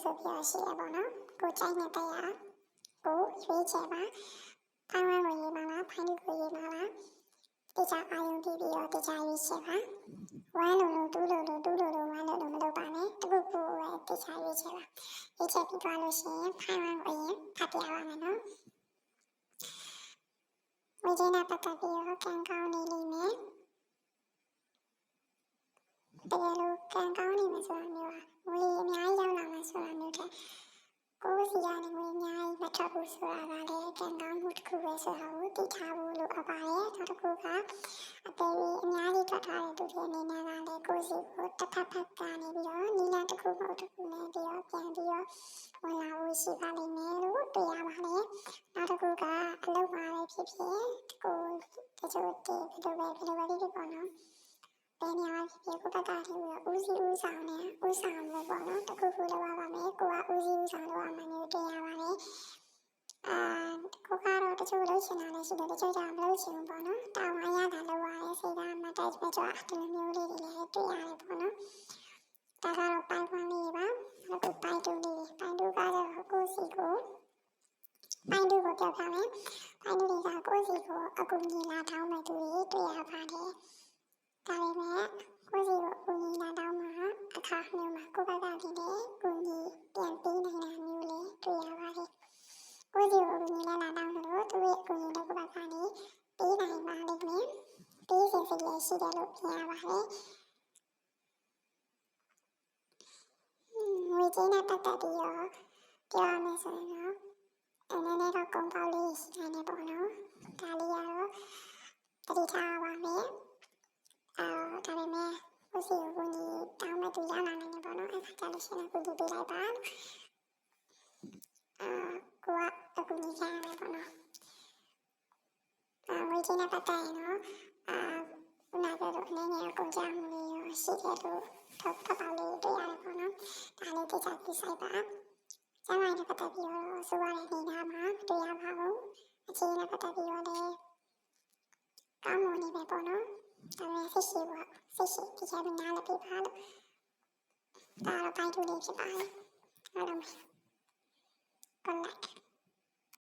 ဆိုပြီးတော့ရှိရပေါ့နော်ကိုကြိုက်နေတဲ့ကိုရွေးချယ်ပါဖိုင်ဝမ်ကိုရေးပါလားဖိုင်တူကိုရေးပါလားတေချာအာယုံပြီးတော့တေချာရွေးချယ်ပါဝမ်းလိုတူးလိုဝမ်းလိုမလုပ်ပါနဲ့တခုခုပဲတေချာရွေးချယ်ပါရွေးချယ်ပြီးသွားလို့ရှိရင်ဖိုင်ဝမ်ကိုအရင်ဖတ်ပြရပါမယ်နော်ဝေချင်းနဲ့ပတ်သက်ပြီးတော့ကံကောင်းနေလိမ့်မယ်တကယ်လို့ကံကောင်းနေမယ်ဆိုတာမျိုးဟာငွေအများကြီးရောက်လာမယ်ဆိုတာမျိုးတဲ့ကိုယ်စီကနေငွေအများကြီးမထွက်ဘူးဆိုတာကလည်းကံကောင်းမှုတစ်ခုပဲဆိုတာကိုသိထားဖို့လိုအပ်ပါတယ်နောက်တစ်ခုကအသေးအများကြီးထွက်ထားတဲ့သူတွေအနေနဲ့ကလည်းကိုယ်စီကိုတစ်ဖက်ကနေပြီးတော့နီလာတစ်ခုမဟုတ်တစ်ခုနဲ့ပြီးတော့ပြန်ပြီးတော့ဝင်လာဖို့ရှိပါလိမ့်မယ်လို့တွေ့ရပါတယ်နောက်တစ်ခုကအလုပ်ပါပဲဖြစ်ဖြစ်ကိုတချို့ဒီဘယ်လိုပဲဒီပေါ့နော်ဘယ်နေရာဖြစ်ဖြစ်ကိုပတ်တာပြီးတော့ဦးစီးဦးဆောင်လို့ပေါ့နော်တခုခုလုပ်ရပါမယ်ကိုကဦးစီးဦးဆောင်လုပ်ရမှမျိုးတွေ့ရပါတယ်ကိုကတော့တချို့လုပ်ချင်တာလည်းရှိတယ်တချို့ကျမလုပ်ချင်ဘူးပေါ့နော်တာဝန်ရတာလုပ်ရတယ်စိတ်ကမတိုက်ပဲကြွဒီလိုမျိုးလေးတွေလည်းတွေ့ရတယ်ပေါ့နော်ဒါကတော့ပိုင်ခွန်လေးပါနောက်ပိုင်တူလေးပိုင်တူကတော့ကိုစီကိုပိုင်တူကိုပြောပြမယ်ပိုင်တူလေးကကိုစီကိုအကူညီလာထောင်းမဲ့သူတွေတွေ့ရပါတယ်ဒါပေမဲ့ကိုစီကိုအကူညီလာတောင်းမှာအခါမျိုးမှာကိုဘက်ကဒီနဲ့ကူညီပြန်ပေးနိုင်တာမျိုးလေးတွေ့ရပါတယ်ကိုစီကိုအကူညီလာတောင်းလို့သူရဲ့အကူညီလည်းကိုဘက်ကနေပေးနိုင်ပါလိမ့်မယ်ပေးစဉ်စိတ်လည်းရှိတယ်လို့ပြောရပါတယ်ငွေကြေးနဲ့ပတ်သက်ပြီးတော့ပြောရမယ်ဆိုရင်တော့နည်းနည်းတော့ကုန်ပေါက်လေးရှိနေပေါ့နော်ဒါလေးကတော့တတိထားပါမယ်ဒါပေမဲ့ကိုစီကိုညီတောင်းမဲ့သူရလာနိုင်တယ်ပေါ့နော်အဲ့ဒါကြလို့ရှိရင်ကိုညီပေးလိုက်ပါကိုကအကူညီခံရမယ်ပေါ့နော်ငွေကြေးနဲ့ပတ်သက်ရင်တော့ခုနကပြောအနေနဲ့ကုန်ကြမှုလေးရောရှိတယ်လို့ထောက်ပေါက်လေးတွေ့ရတယ်ပေါ့နော်ဒါလေးတိကျသိဆိုင်ပါကျမနဲ့ပတ်သက်ပြီးတော့ဆိုရတဲ့နေရာမှာတွေ့ရပါဘူးအခြေအနေနဲ့ပတ်သက်ပြီးတော့လည်းကောင်းမွန်နေပဲပေါ့နော်ဒါပေမဲ့စိတ်ရှိဒီချာနားလည်းပြပါလို့ဒါတော့ပိုင်တူလေးဖြစ်ပါလေအားလုံးပဲ Good luck